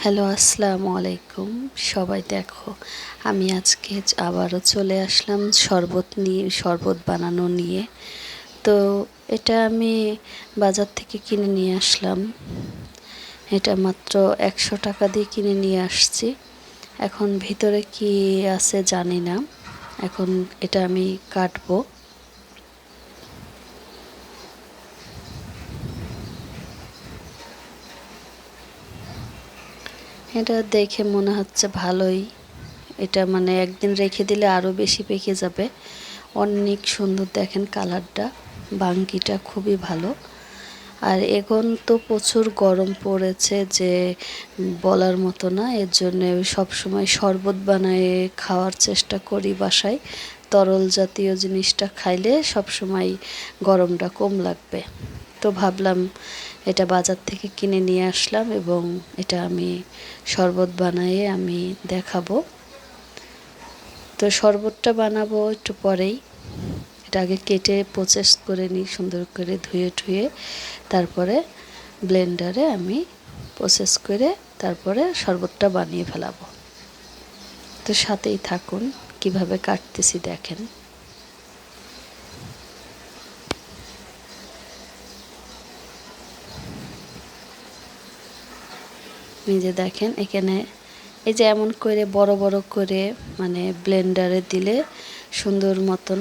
Hello, আসসালামু আলাইকুম। সবাই দেখো, আমি আজকে আবারও চলে আসলাম শরবত বানানো নিয়ে। তো এটা আমি বাজার থেকে কিনে নিয়ে আসলাম। এটা মাত্র 100 টাকা দিয়ে কিনে নিয়ে আসছি। এখন ভিতরে কি আছে জানি না। এখন এটা আমি কাটবো। এটা দেখে মনে হচ্ছে ভালোই। এটা মানে একদিন রেখে দিলে আরও বেশি পেকে যাবে। অনেক সুন্দর দেখেন কালারটা, বাঙ্গিটা খুবই ভালো। আর এখন তো প্রচুর গরম পড়েছে যে বলার মতো না। এর জন্য সবসময় শরবত বানায়ে খাওয়ার চেষ্টা করি বাসায়। তরল জাতীয় জিনিসটা খাইলে সবসময় গরমটা কম লাগবে। তো ভাবলাম এটা বাজার থেকে কিনে নিয়ে আসলাম এবং এটা আমি শরবত বানায়ে আমি দেখাবো। তো শরবতটা বানাবো একটু পরেই। এটা আগে কেটে প্রসেস করে নিই সুন্দর করে ধুয়ে তারপরে ব্লেন্ডারে আমি প্রসেস করে তারপরে শরবতটা বানিয়ে ফেলাবো। তো সাথেই থাকুন, কিভাবে কাটতেছি দেখেন। নিজে দেখেন এখানে এই যে এমন করে বড় বড় করে মানে ব্লেন্ডারে দিলে সুন্দর মতন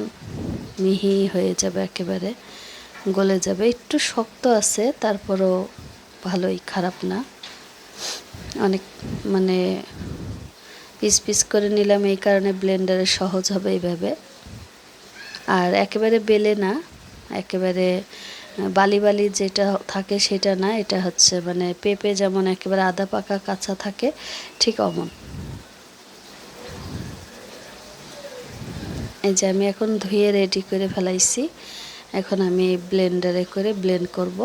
মিহি হয়ে যাবে, একেবারে গলে যাবে। একটু শক্ত আছে, তারপরও ভালোই, খারাপ না। অনেক মানে পিস পিস করে নিলাম, এই কারণে ব্লেন্ডারে সহজ হবে এইভাবে। আর একেবারে বেলে না, একেবারে বালি বালি যেটা থাকে সেটা না। এটা হচ্ছে মানে পেঁপে যেমন একেবারে আধা পাকা কাঁচা থাকে, ঠিক অমন। এই যে আমি এখন ধুয়ে রেডি করে ফেলাইছি। এখন আমি ব্লেন্ডারে করে ব্লেন্ড করব।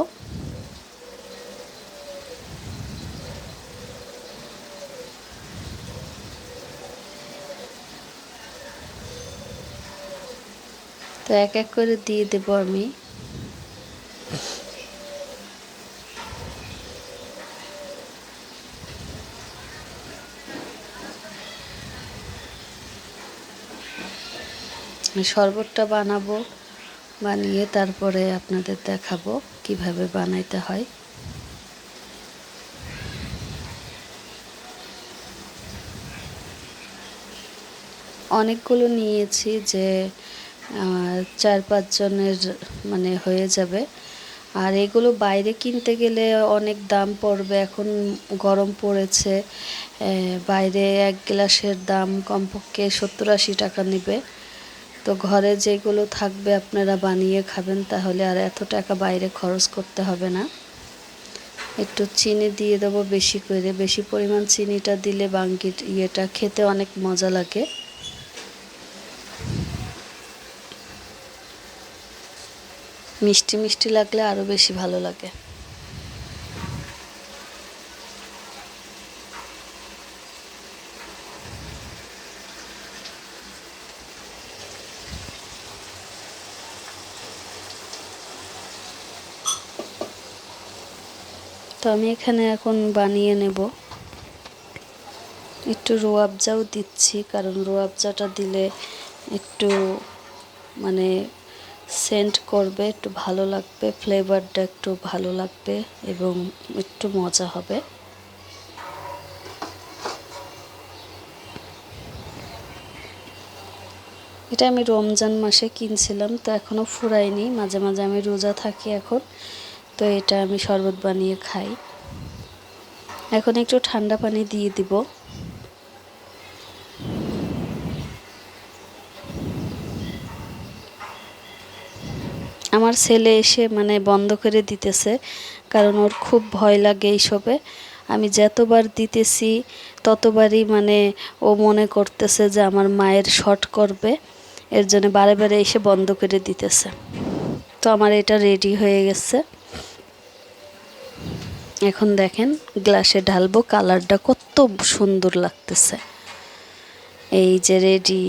তো এক এক করে দিয়ে দেব আমি। শরবতটা বানাবো, বানিয়ে তারপরে আপনাদের দেখাবো কিভাবে বানাইতে হয়। অনেকগুলো নিয়েছি যে 4-5 জনের মানে হয়ে যাবে। আর এগুলো বাইরে কিনতে গেলে অনেক দাম পড়বে। এখন গরম পড়েছে, বাইরে এক গ্লাসের দাম কমপক্ষে 70-80 টাকা নেবে। তো ঘরে যেগুলো থাকবে আপনারা বানিয়ে খাবেন, তাহলে আর এত টাকা বাইরে খরচ করতে হবে না। একটু চিনি দিয়ে দেবো বেশি করে, বেশি পরিমাণ চিনিটা দিলে বাঙ্গির ইয়েটা খেতে অনেক মজা লাগে। মিষ্টি মিষ্টি লাগলে আরও বেশি ভালো লাগে। তো আমি এখানে এখন বানিয়ে নেব। একটু রোয়াবজাও দিচ্ছি, কারণ রোয়াবজাটা দিলে একটু মানে সেন্ট করবে, একটু ভালো লাগবে, ফ্লেভারটা একটু ভালো লাগবে এবং একটু মজা হবে। এটা আমি রমজান মাসে কিনছিলাম, তো এখনও ফুরায়নি। মাঝে মাঝে আমি রোজা থাকি এখন, তো এটা আমি শরবত বানিয়ে খাই। এখন একটু ঠান্ডা পানি দিয়ে দিব। আমার ছেলে এসে মানে বন্ধ করে দিতেছে, কারণ ওর খুব ভয় লাগে এইসবে। আমি যতবার দিতেছি ততবারই মানে ও মনে করতেছে যে আমার মায়ের শর্ট করবে, এর জন্য বারে বারে এসে বন্ধ করে দিতেছে। তো আমার এটা রেডি হয়ে গেছে। এখন দেখেন গ্লাসে ঢালবো, কালারটা কত সুন্দর লাগতেছে। এই যে রেডি।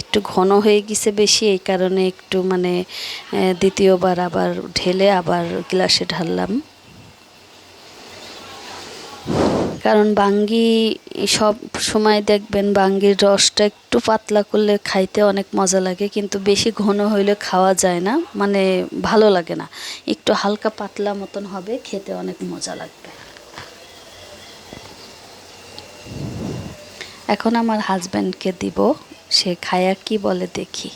একটু ঘন হয়ে গেছে বেশি, এই কারণে একটু মানে দ্বিতীয়বার আবার ঢেলে আবার গ্লাসে ঢাললাম। কারণ বাঙ্গি সব সময় দেখবেন বাঙ্গির রসটা একটু পাতলা করলে খাইতে অনেক মজা লাগে, কিন্তু বেশি ঘন হইলে খাওয়া যায় না, মানে ভালো লাগে না। একটু হালকা পাতলা মতন হবে, খেতে অনেক মজা লাগবে। এখন আমার হাজব্যান্ডকে দিব, সে খায়া কি বলে দেখি।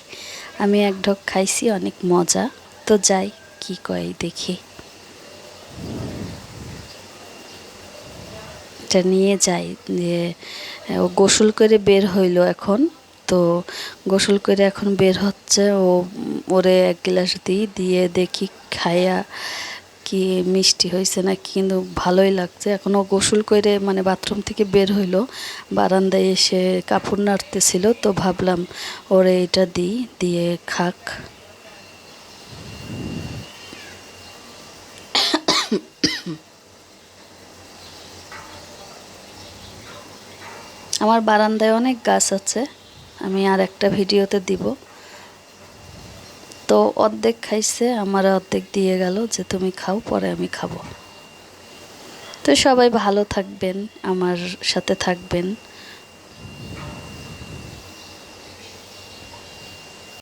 আমি এক ঢোক খাইছি, অনেক মজা। তো যাই কি কয় দেখি, এটা নিয়ে যাই। যে ও গোসল করে বের হইলো এখন, তো গোসল করে এখন বের হচ্ছে। ওরে এক গ্লাস দিয়ে দেখি খাইয়া কি মিষ্টি হয়েছে না, কিন্তু ভালোই লাগছে। এখনও গোসল করে মানে বাথরুম থেকে বের হইলো, বারান্দায় এসে কাপড় নাড়তেছিল, তো ভাবলাম ওরে এটা দিয়ে খাক। আমার বারান্দায় অনেক গাছ আছে, আমি আর একটা ভিডিওতে দিব। তো অর্ধেক খাইছে, আমার অর্ধেক দিয়ে গেল যে তুমি খাও, পরে আমি খাবো। তো সবাই ভালো থাকবেন, আমার সাথে থাকবেন।